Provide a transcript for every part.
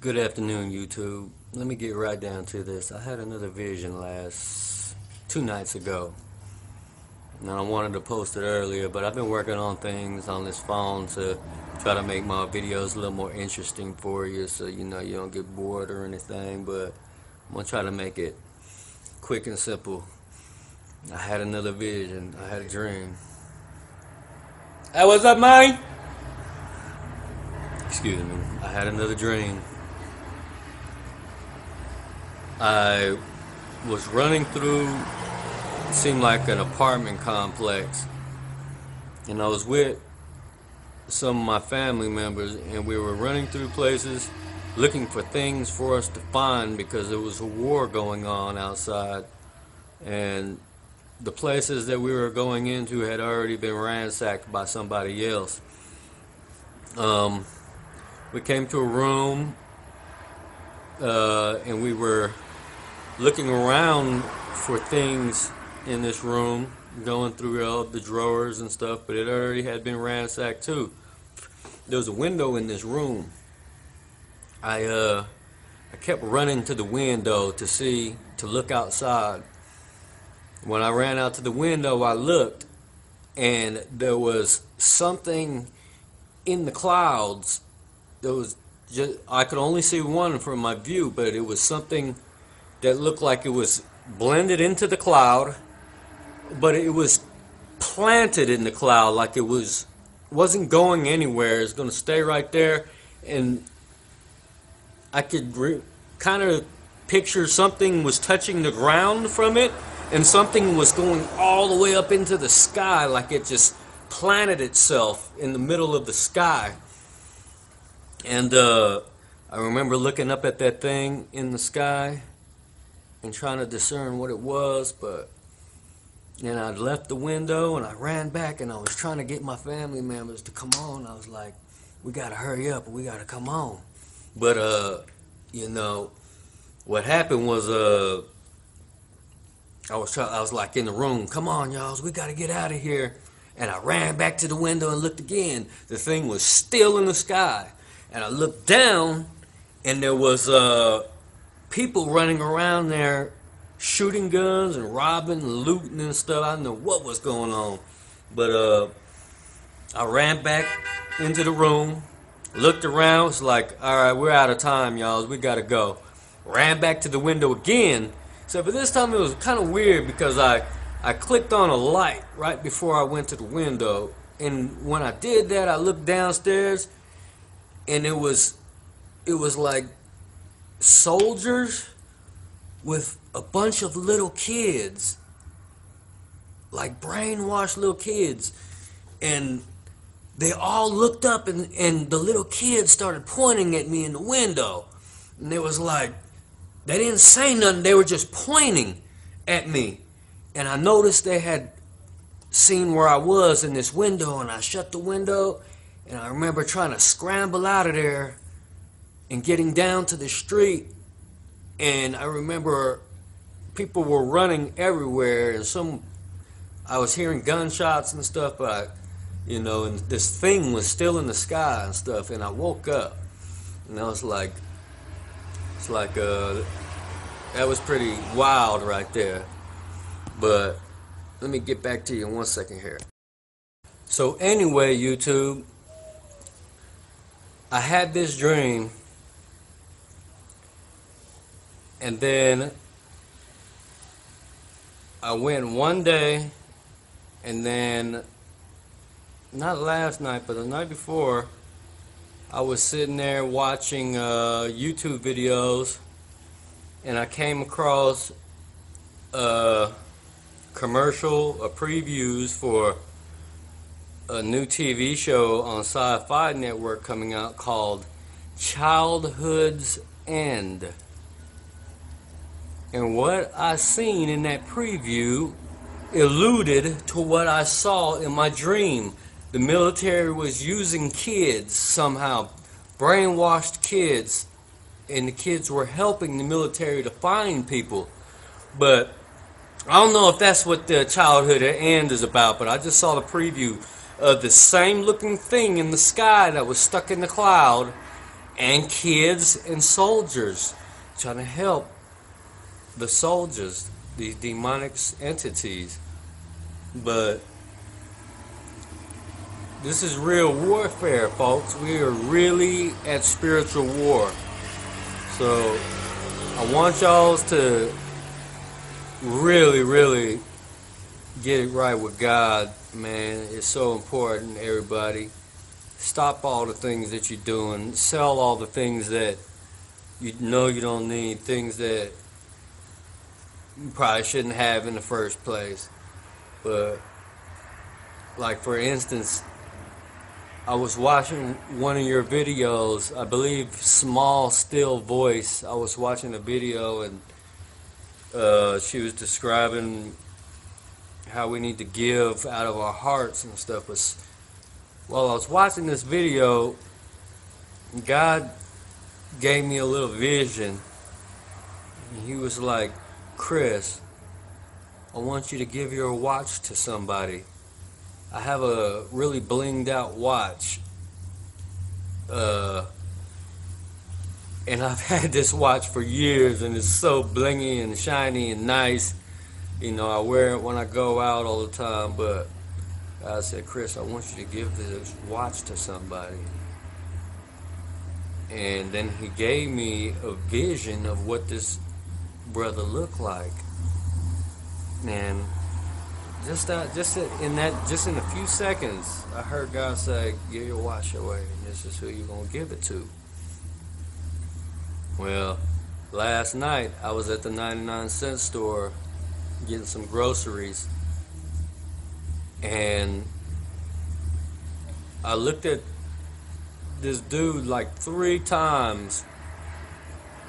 Good afternoon, YouTube. Let me get right down to this. I had another vision two nights ago. And I wanted to post it earlier, but I've been working on things on this phone to try to make my videos a little more interesting for you, so you don't get bored or anything. But I'm gonna try to make it quick and simple. I had another vision. I had a dream. Hey, what's up, man? Excuse me. I had another dream. I was running through, it seemed like an apartment complex, and I was with some of my family members, and we were running through places looking for things for us to find because there was a war going on outside, and the places that we were going into had already been ransacked by somebody else. We came to a room, and we were looking around for things in this room, going through all the drawers and stuff, but it already had been ransacked too. There was a window in this room. I kept running to the window to look outside. When I ran out to the window, I looked, and there was something in the clouds. I could only see one from my view, but it was something that looked like it was blended into the cloud, but it was planted in the cloud, like it wasn't going anywhere. It's going to stay right there, and I could kind of picture something was touching the ground from it, and something was going all the way up into the sky, like it just planted itself in the middle of the sky. And I remember looking up at that thing in the sky and trying to discern what it was, but then I left the window and I ran back, and I was trying to get my family members to come on. I was like, we gotta hurry up, we gotta come on. But what happened was I was like in the room, come on y'all, we gotta get out of here. And I ran back to the window and looked again. The thing was still in the sky. And I looked down, and there was people running around there shooting guns and robbing and looting and stuff. I didn't know what was going on. But I ran back into the room, looked around, was like, alright, we're out of time, y'all. We gotta go. Ran back to the window again. So but this time it was kind of weird because I clicked on a light right before I went to the window. And when I did that, I looked downstairs, and it was like soldiers with a bunch of little kids, like brainwashed little kids, and they all looked up, and the little kids started pointing at me in the window, and it was like they didn't say nothing, they were just pointing at me. And I noticed they had seen where I was in this window, and I shut the window. And I remember trying to scramble out of there and getting down to the street. And I remember people were running everywhere, and I was hearing gunshots and stuff, but and this thing was still in the sky and stuff. And I woke up, and I was like, that was pretty wild right there. But let me get back to you in 1 second here. So anyway, YouTube, I had this dream, and then I went one day, and then not last night, but the night before, I was sitting there watching YouTube videos, and I came across a previews for a new TV show on Sci-Fi Network coming out called Childhood's End. And what I seen in that preview alluded to what I saw in my dream. The military was using kids somehow, brainwashed kids, and the kids were helping the military to find people. But I don't know if that's what the Childhood End is about, but I just saw the preview of the same looking thing in the sky that was stuck in the cloud, and kids and soldiers, trying to help the soldiers, these demonic entities. But this is real warfare, folks. We are really at spiritual war. So I want y'all to really get it right with God, man. It's so important, everybody. Stop all the things that you're doing. Sell all the things that you know you don't need, things that you probably shouldn't have in the first place. But, like, for instance, I was watching one of your videos, I believe Small Still Voice. I was watching a video, and she was describing how we need to give out of our hearts and stuff. But while I was watching this video, God gave me a little vision. He was like, Chris, I want you to give your watch to somebody. I have a really blinged out watch. And I've had this watch for years, and it's so blingy and shiny and nice. You know, I wear it when I go out all the time, but I said, Chris, I want you to give this watch to somebody. And then he gave me a vision of what this brother looked like. And just in a few seconds, I heard God say, give your watch away, and this is who you're going to give it to. Well, last night I was at the 99-cent store getting some groceries, and I looked at this dude like 3 times,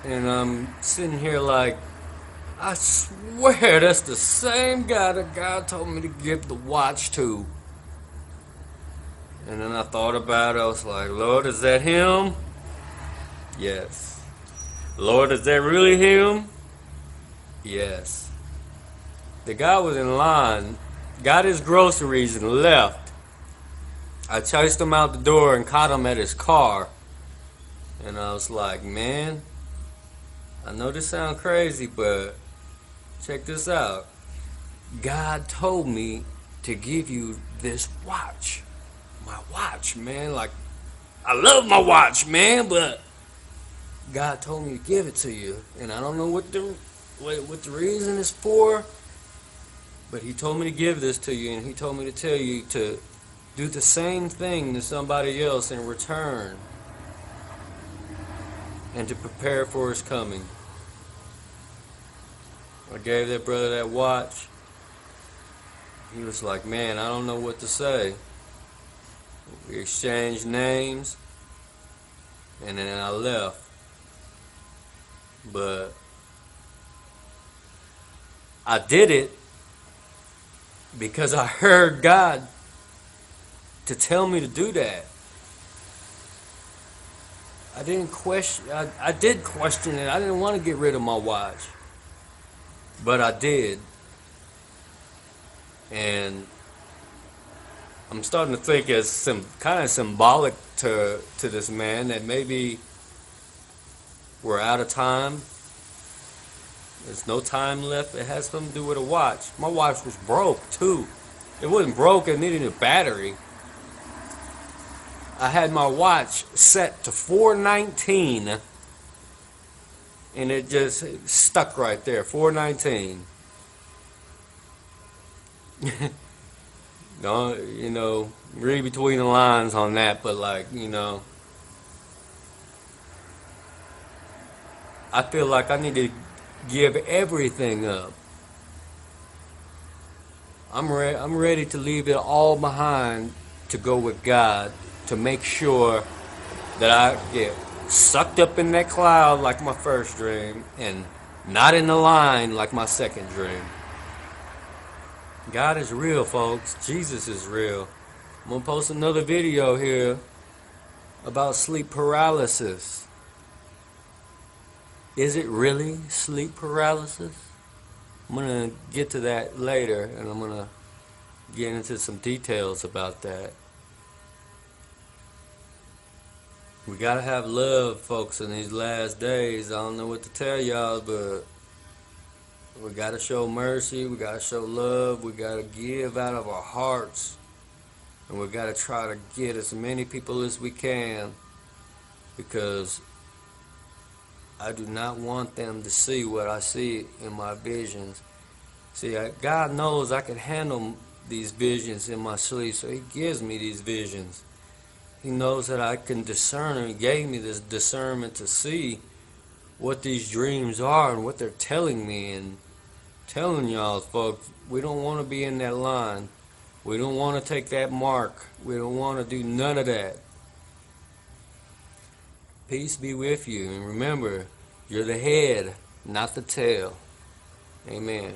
and I'm sitting here like, I swear that's the same guy that God told me to give the watch to. And then I thought about it. I was like, Lord, is that him? Yes. Lord, is that really him? Yes. The guy was in line, got his groceries and left. I chased him out the door and caught him at his car. And I was like, man, I know this sounds crazy, but check this out. God told me to give you this watch. My watch, man. Like, I love my watch, man, but God told me to give it to you. And I don't know what the reason is for, but he told me to give this to you, and he told me to tell you to do the same thing to somebody else in return, and to prepare for his coming. I gave that brother that watch. He was like, man, I don't know what to say. We exchanged names, and then I left. But I did it because I heard God to tell me to do that. I did question it. I didn't want to get rid of my watch, but I did. And I'm starting to think it's some kind of symbolic to this man, that maybe we're out of time. There's no time left. It has something to do with a watch. My watch was broke too. It wasn't broke, it needed a battery. I had my watch set to 419, and it just stuck right there, 419. Don't, you know, read between the lines on that, but like, you know, I feel like I need to give everything up. I'm ready to leave it all behind to go with God, to make sure that I get sucked up in that cloud like my first dream, and not in the line like my second dream. God is real, folks. Jesus is real. I'm going to post another video here about sleep paralysis. Is it really sleep paralysis? I'm going to get to that later, and I'm going to get into some details about that. We gotta have love, folks, in these last days. I don't know what to tell y'all, but we gotta show mercy, we gotta show love, we gotta give out of our hearts, and we gotta try to get as many people as we can, because I do not want them to see what I see in my visions. See, God knows I can handle these visions in my sleep, so He gives me these visions. He knows that I can discern, and He gave me this discernment to see what these dreams are and what they're telling me. And telling y'all, folks, we don't want to be in that line. We don't want to take that mark. We don't want to do none of that. Peace be with you. And remember, you're the head, not the tail. Amen.